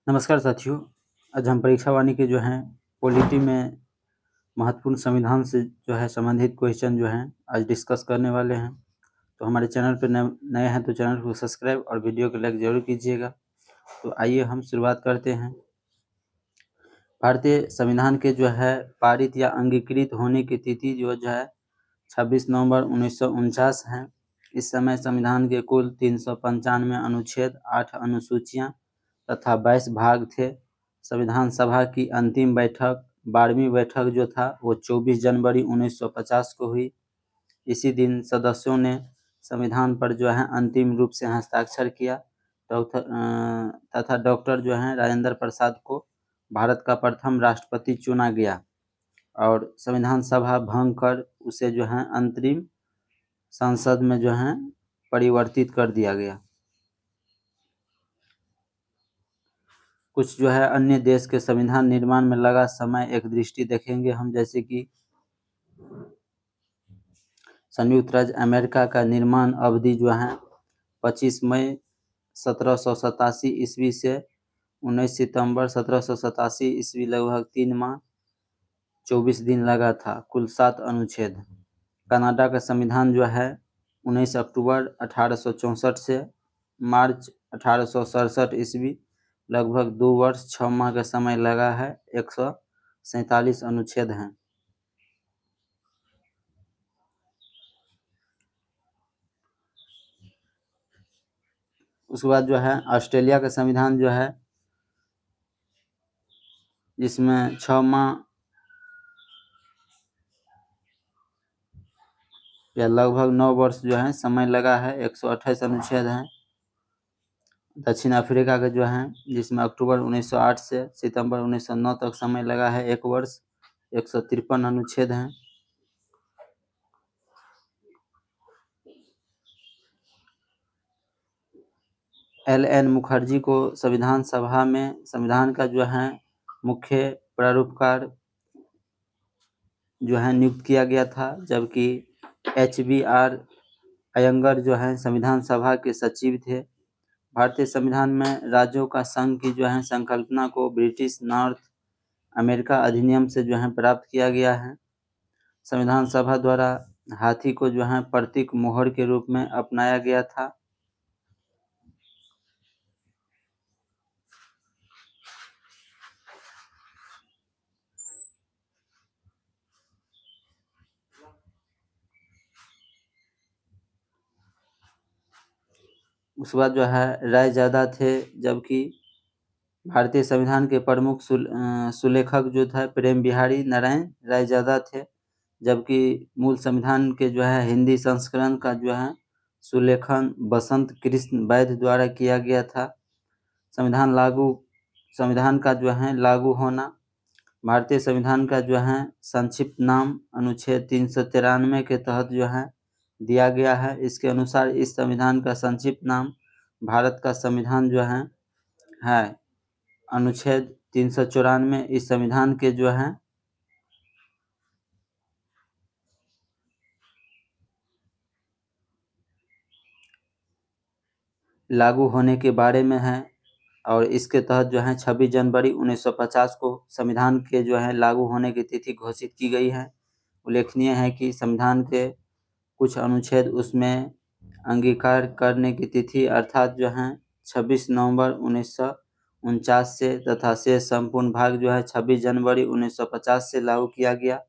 नमस्कार साथियों। आज हम परीक्षा वाणी के पॉलिटी में महत्वपूर्ण संविधान से संबंधित क्वेश्चन आज डिस्कस करने वाले हैं। तो हमारे चैनल पर नए हैं तो चैनल को सब्सक्राइब और वीडियो को लाइक जरूर कीजिएगा। तो आइए हम शुरुआत करते हैं। भारतीय संविधान के पारित या अंगीकृत होने की तिथि 26 नवंबर 1949 है। इस समय संविधान के कुल 395 अनुच्छेद, 8 अनुसूचियां तथा 22 भाग थे। संविधान सभा की अंतिम बैठक 12वीं बैठक वो 24 जनवरी 1950 को हुई। इसी दिन सदस्यों ने संविधान पर अंतिम रूप से हस्ताक्षर किया तथा डॉक्टर राजेंद्र प्रसाद को भारत का प्रथम राष्ट्रपति चुना गया और संविधान सभा भंग कर उसे अंतरिम संसद में परिवर्तित कर दिया गया। कुछ अन्य देश के संविधान निर्माण में लगा समय एक दृष्टि देखेंगे हम, जैसे कि संयुक्त राज्य अमेरिका का निर्माण अवधि 25 मई 1787 ईस्वी से 19 सितंबर 1787 ईस्वी, लगभग 3 माह 24 दिन लगा था। कुल 7 अनुच्छेद। कनाडा का संविधान 19 अक्टूबर 1864 से मार्च 1867 ईस्वी, लगभग 2 वर्ष 6 माह का समय लगा है। 147 अनुच्छेद हैं। उसके बाद ऑस्ट्रेलिया का संविधान जिसमें 6 माह या लगभग 9 वर्ष समय लगा है। 128 अनुच्छेद हैं। दक्षिण अफ्रीका का जिसमें अक्टूबर 1908 से सितंबर 1909 तक समय लगा है 1 वर्ष। 153 अनुच्छेद हैं। L.N. मुखर्जी को संविधान सभा में संविधान का मुख्य प्रारूपकार नियुक्त किया गया था, जबकि H.B.R. अयंगर संविधान सभा के सचिव थे। भारतीय संविधान में राज्यों का संघ की संकल्पना को ब्रिटिश नॉर्थ अमेरिका अधिनियम से प्राप्त किया गया है। संविधान सभा द्वारा हाथी को प्रतीक मोहर के रूप में अपनाया गया था। उसके बाद राय ज्यादा थे, जबकि भारतीय संविधान के प्रमुख सुलेखक प्रेम बिहारी नारायण राय ज्यादा थे, जबकि मूल संविधान के हिंदी संस्करण का सुलेखन बसंत कृष्ण वैद्य द्वारा किया गया था। संविधान का लागू होना। भारतीय संविधान का संक्षिप्त नाम अनुच्छेद 393 के तहत दिया गया है। इसके अनुसार इस संविधान का संक्षिप्त नाम भारत का संविधान है। अनुच्छेद 394 इस संविधान के लागू होने के बारे में है और इसके तहत 26 जनवरी 1950 को संविधान के लागू होने की तिथि घोषित की गई है। उल्लेखनीय है कि संविधान के कुछ अनुच्छेद उसमें अंगीकार करने की तिथि अर्थात 26 नवंबर 1949 से तथा शेष संपूर्ण भाग 26 जनवरी 1950 से लागू किया गया।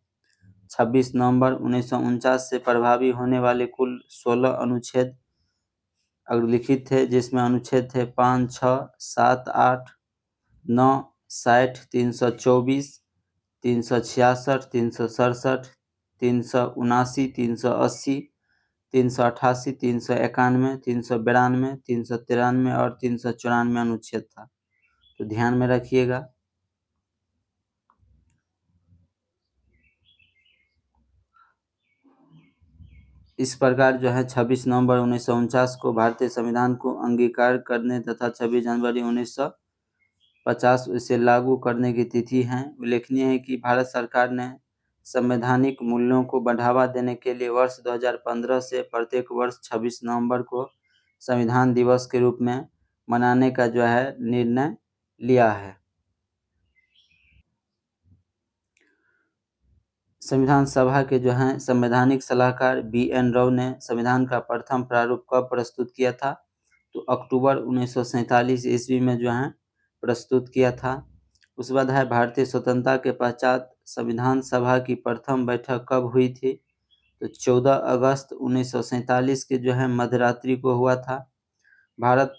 26 नवंबर 1949 से प्रभावी होने वाले कुल 16 अनुच्छेद अग्रलिखित थे, जिसमें अनुच्छेद थे 5, 6, 7, 8, 9, 60, 324, 366, 367, 379, 380, 388, 391, 392, 393 और 394 अनुच्छेद था। तो ध्यान में रखिएगा। इस प्रकार 26 नवंबर 1949 को भारतीय संविधान को अंगीकार करने तथा 26 जनवरी 1950 इसे लागू करने की तिथि है। उल्लेखनीय है कि भारत सरकार ने संवैधानिक मूल्यों को बढ़ावा देने के लिए वर्ष 2015 से प्रत्येक वर्ष 26 नवंबर को संविधान दिवस के रूप में मनाने का निर्णय लिया है। संविधान सभा के जो हैं संवैधानिक सलाहकार BN राव ने संविधान का प्रथम प्रारूप कब प्रस्तुत किया था? तो अक्टूबर 1947 ईस्वी में जो है प्रस्तुत किया था। उसके बाद है भारतीय स्वतंत्रता के पश्चात संविधान सभा की प्रथम बैठक कब हुई थी? तो 14 अगस्त 1947 के जो है मध्यरात्रि को हुआ था। भारत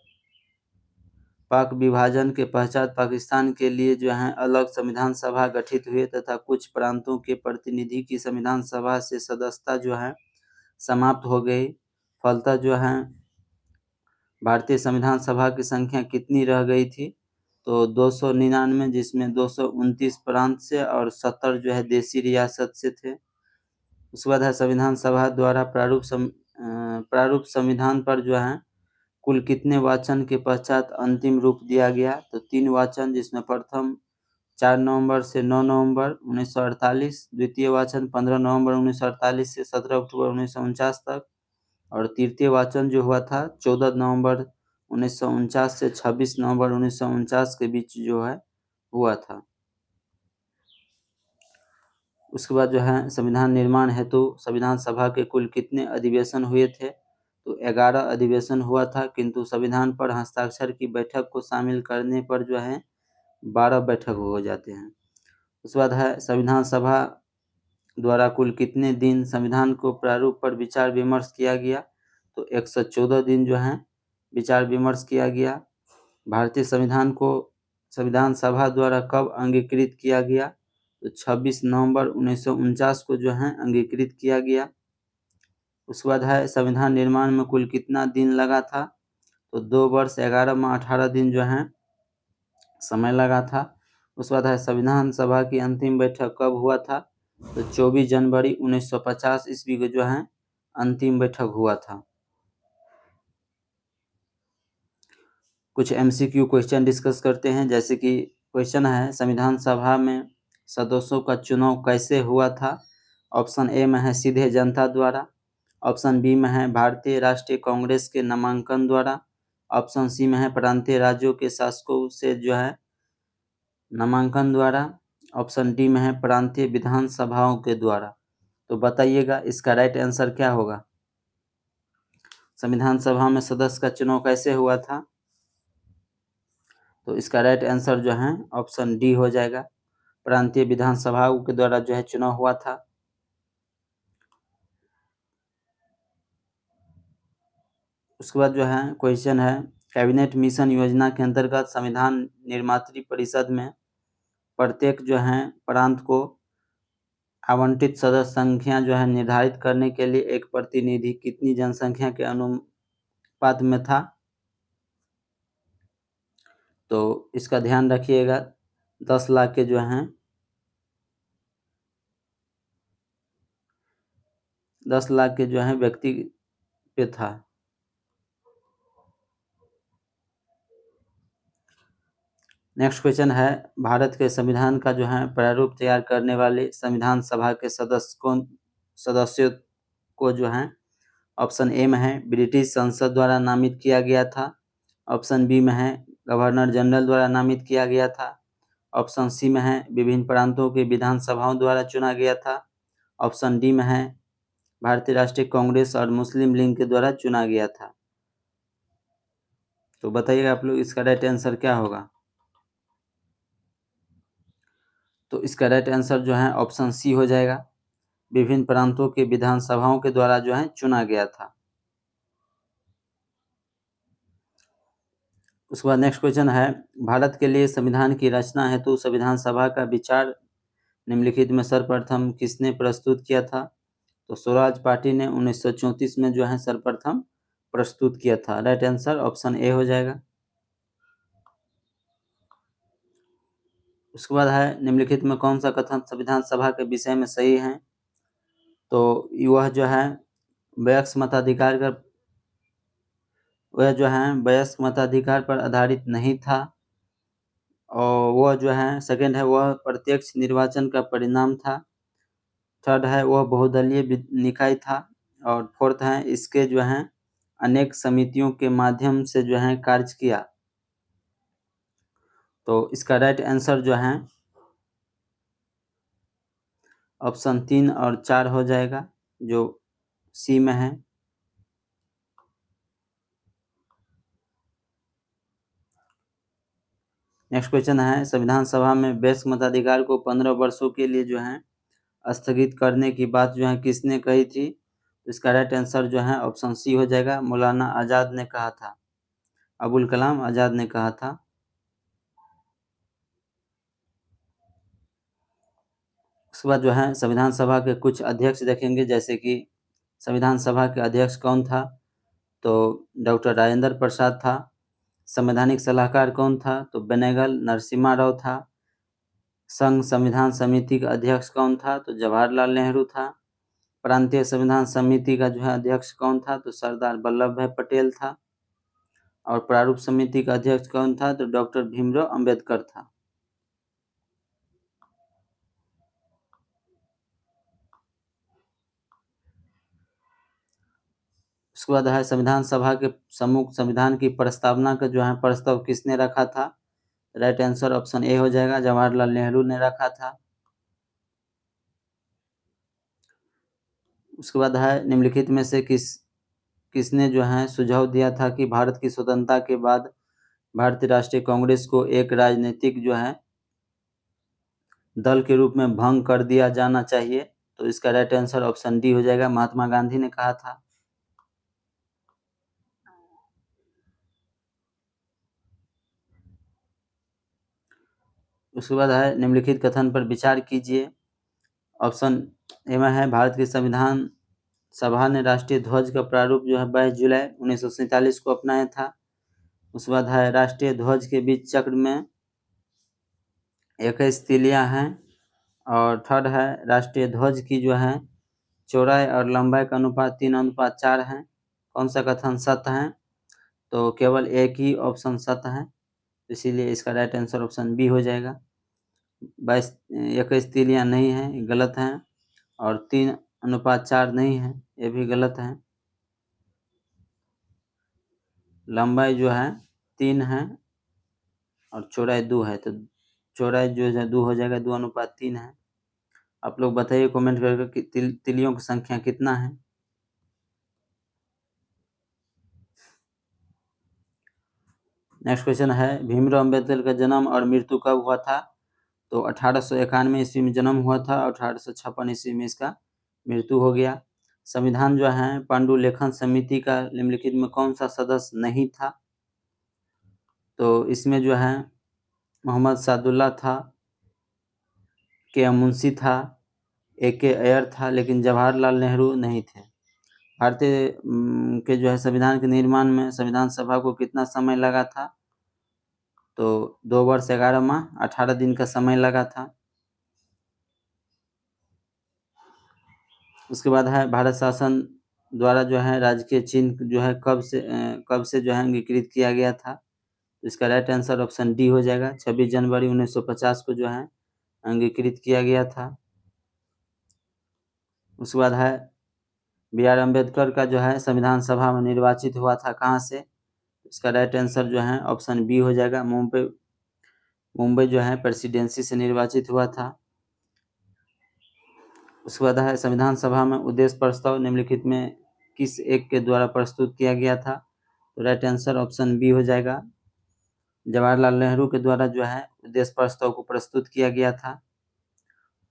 पाक विभाजन के पश्चात पाकिस्तान के लिए जो है अलग संविधान सभा गठित हुए तथा कुछ प्रांतों के प्रतिनिधि की संविधान सभा से सदस्यता जो है समाप्त हो गई। फलतः जो है भारतीय संविधान सभा की संख्या कितनी रह गई थी? तो 299, जिसमें 229 प्रांत से और 70 जो है देशी रियासत से थे। उसके बाद है संविधान सभा द्वारा प्रारूप संविधान पर जो है कुल कितने वाचन के पश्चात अंतिम रूप दिया गया? तो 3 वाचन, जिसमें प्रथम 4 नवंबर से 9 नवंबर 1948, द्वितीय वाचन 15 नवंबर 1948 से 17 अक्टूबर 1949 तक, और तृतीय वाचन जो हुआ था 14 नवंबर 1949 से 26 नवंबर 1949 के बीच जो है हुआ था। उसके बाद जो है संविधान निर्माण हेतु संविधान सभा के कुल कितने अधिवेशन हुए थे? तो 11 अधिवेशन हुआ था, किंतु संविधान पर हस्ताक्षर की बैठक को शामिल करने पर जो है 12 बैठक हो जाते हैं। उसके बाद है संविधान सभा द्वारा कुल कितने दिन संविधान को प्रारूप पर विचार विमर्श किया गया? तो 114 दिन जो है विचार विमर्श किया गया। भारतीय संविधान को संविधान सभा द्वारा कब अंगीकृत किया गया? तो 26 नवंबर 1949 को जो है अंगीकृत किया गया। उसके बाद है संविधान निर्माण में कुल कितना दिन लगा था? तो 2 वर्ष 11 माह 18 दिन जो है समय लगा था। उसके बाद है संविधान सभा की अंतिम बैठक कब हुआ था? तो 24 जनवरी 1950 ईस्वी को जो है अंतिम बैठक हुआ था। कुछ MCQ क्वेश्चन डिस्कस करते हैं। जैसे कि क्वेश्चन है संविधान सभा में सदस्यों का चुनाव कैसे हुआ था? ऑप्शन ए में है सीधे जनता द्वारा, ऑप्शन बी में है भारतीय राष्ट्रीय कांग्रेस के नामांकन द्वारा, ऑप्शन सी में है प्रांतीय राज्यों के शासकों से जो है नामांकन द्वारा, ऑप्शन डी में है प्रांतीय विधानसभाओं के द्वारा। तो बताइएगा इसका राइट आंसर क्या होगा? संविधान सभा में सदस्य का चुनाव कैसे हुआ था? तो इसका राइट आंसर जो है ऑप्शन डी हो जाएगा, प्रांतीय विधानसभाओं के द्वारा जो है चुनाव हुआ था। उसके बाद जो है क्वेश्चन है कैबिनेट मिशन योजना के अंतर्गत संविधान निर्मात्री परिषद में प्रत्येक जो है प्रांत को आवंटित सदस्य संख्या जो है निर्धारित करने के लिए एक प्रतिनिधि कितनी जनसंख्या के अनुपात में था? तो इसका ध्यान रखिएगा, 10 लाख के जो हैं 10 लाख के जो है व्यक्ति पे था। नेक्स्ट क्वेश्चन है भारत के संविधान का जो है प्रारूप तैयार करने वाले संविधान सभा के सदस्यों को जो है ऑप्शन ए में है ब्रिटिश संसद द्वारा नामित किया गया था, ऑप्शन बी में है गवर्नर जनरल द्वारा नामित किया गया था, ऑप्शन सी में है विभिन्न प्रांतों के विधानसभाओं द्वारा चुना गया था, ऑप्शन डी में है भारतीय राष्ट्रीय कांग्रेस और मुस्लिम लीग के द्वारा चुना गया था। तो बताइएगा आप लोग इसका राइट आंसर क्या होगा? तो इसका राइट आंसर जो है ऑप्शन सी हो जाएगा, विभिन्न प्रांतों के विधानसभाओं के द्वारा जो है चुना गया था। उसके बाद नेक्स्ट क्वेश्चन है भारत के लिए संविधान की रचना हेतु संविधान सभा का विचार निम्नलिखित में सर्वप्रथम किसने प्रस्तुत किया था? तो स्वराज पार्टी ने 1934 में जो है सर्वप्रथम प्रस्तुत किया था। राइट आंसर ऑप्शन ए हो जाएगा। उसके बाद है निम्नलिखित में कौन सा कथन संविधान सभा के विषय में सही है? तो वह जो है वयस्क मताधिकार पर आधारित नहीं था, और वह जो है सेकंड है वह प्रत्यक्ष निर्वाचन का परिणाम था, थर्ड है वह बहुदलीय निकाय था, और फोर्थ है इसके जो है अनेक समितियों के माध्यम से जो है कार्य किया। तो इसका राइट आंसर जो है ऑप्शन 3 और 4 हो जाएगा, जो सी में है। नेक्स्ट क्वेश्चन है, संविधान सभा में वयस्क मताधिकार को 15 वर्षों के लिए जो है स्थगित करने की बात जो है किसने कही थी? तो इसका राइट आंसर जो है ऑप्शन सी हो जाएगा, मौलाना आजाद ने कहा था, अबुल कलाम आजाद ने कहा था। उसके बाद जो है संविधान सभा के कुछ अध्यक्ष देखेंगे, जैसे कि संविधान सभा के अध्यक्ष कौन था? तो डॉक्टर राजेंद्र प्रसाद था। संवैधानिक सलाहकार कौन था? तो बेनेगल नरसिम्हा राव था। संघ संविधान समिति का अध्यक्ष कौन था? तो जवाहरलाल नेहरू था। प्रांतीय संविधान समिति का जो है अध्यक्ष कौन था? तो सरदार वल्लभ भाई पटेल था। और प्रारूप समिति का अध्यक्ष कौन था? तो डॉक्टर भीमराव अंबेडकर था। उसके बाद है संविधान सभा के सम्मुख संविधान की प्रस्तावना का जो है प्रस्ताव किसने रखा था? राइट आंसर ऑप्शन ए हो जाएगा, जवाहरलाल नेहरू ने रखा था। उसके बाद है निम्नलिखित में से किसने जो है सुझाव दिया था कि भारत की स्वतंत्रता के बाद भारतीय राष्ट्रीय कांग्रेस को एक राजनीतिक जो है दल के रूप में भंग कर दिया जाना चाहिए? तो इसका राइट आंसर ऑप्शन डी हो जाएगा, महात्मा गांधी ने कहा था। उसके बाद है निम्नलिखित कथन पर विचार कीजिए। ऑप्शन ए में है, भारत के संविधान सभा ने राष्ट्रीय ध्वज का प्रारूप जो है 22 जुलाई 1947 को अपनाया था। उसके बाद है राष्ट्रीय ध्वज के बीच चक्र में 21 तीलियां हैं। और थर्ड है राष्ट्रीय ध्वज की जो है चौड़ाई और लंबाई का अनुपात 3:4 है। कौन सा कथन सत्य है? तो केवल एक ही ऑप्शन सत्य है, इसीलिए इसका राइट आंसर ऑप्शन बी हो जाएगा। 21 तीलियां नहीं है, गलत है। और 3:4 नहीं है, ये भी गलत है। लंबाई जो है 3 है और चौड़ाई 2 है, तो चौड़ाई जो है 2 हो जाएगा, 2:3 है। आप लोग बताइए कमेंट करके कि तिलियों की संख्या कितना है। नेक्स्ट क्वेश्चन है, भीमराव अंबेडकर का जन्म और मृत्यु कब हुआ था? तो 1891 ईस्वी में जन्म हुआ था और 1856 ईस्वी में इसका मृत्यु हो गया। संविधान जो है पांडुलेखन समिति का निम्नलिखित में कौन सा सदस्य नहीं था? तो इसमें जो है मोहम्मद सादुल्ला था, के मुंशी था, AK अय्यर था, लेकिन जवाहरलाल नेहरू नहीं थे। भारतीय के जो है संविधान के निर्माण में संविधान सभा को कितना समय लगा था? तो 2 वर्ष 11 माह 18 दिन का समय लगा था। उसके बाद है भारत शासन द्वारा जो है राजकीय चिन्ह जो है कब से जो है अंगीकृत किया गया था? तो इसका राइट आंसर ऑप्शन डी हो जाएगा, 26 जनवरी 1950 को जो है अंगीकृत किया गया था। उसके बाद है BR अम्बेडकर का जो है संविधान सभा में निर्वाचित हुआ था कहाँ से? इसका राइट आंसर जो है ऑप्शन बी हो जाएगा, मुंबई जो है प्रेसिडेंसी से निर्वाचित हुआ था। उसके बाद है संविधान सभा में उद्देश्य प्रस्ताव निम्नलिखित में किस एक के द्वारा प्रस्तुत किया गया था? तो राइट आंसर ऑप्शन बी हो जाएगा, जवाहरलाल नेहरू के द्वारा जो है उद्देश्य प्रस्ताव को प्रस्तुत किया गया था।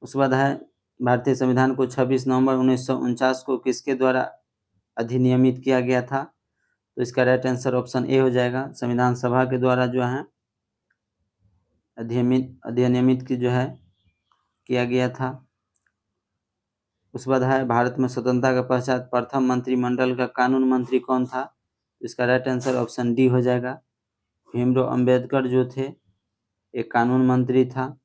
उसके बाद है भारतीय संविधान को 26 नवंबर 1949 को किसके द्वारा अधिनियमित किया गया था? तो इसका राइट आंसर ऑप्शन ए हो जाएगा, संविधान सभा के द्वारा जो है अधिनियमित की जो है किया गया था। उसके बाद है भारत में स्वतंत्रता के पश्चात प्रथम मंत्रिमंडल का कानून मंत्री कौन था? इसका राइट आंसर ऑप्शन डी हो जाएगा, भीमराव अंबेडकर जो थे एक कानून मंत्री था।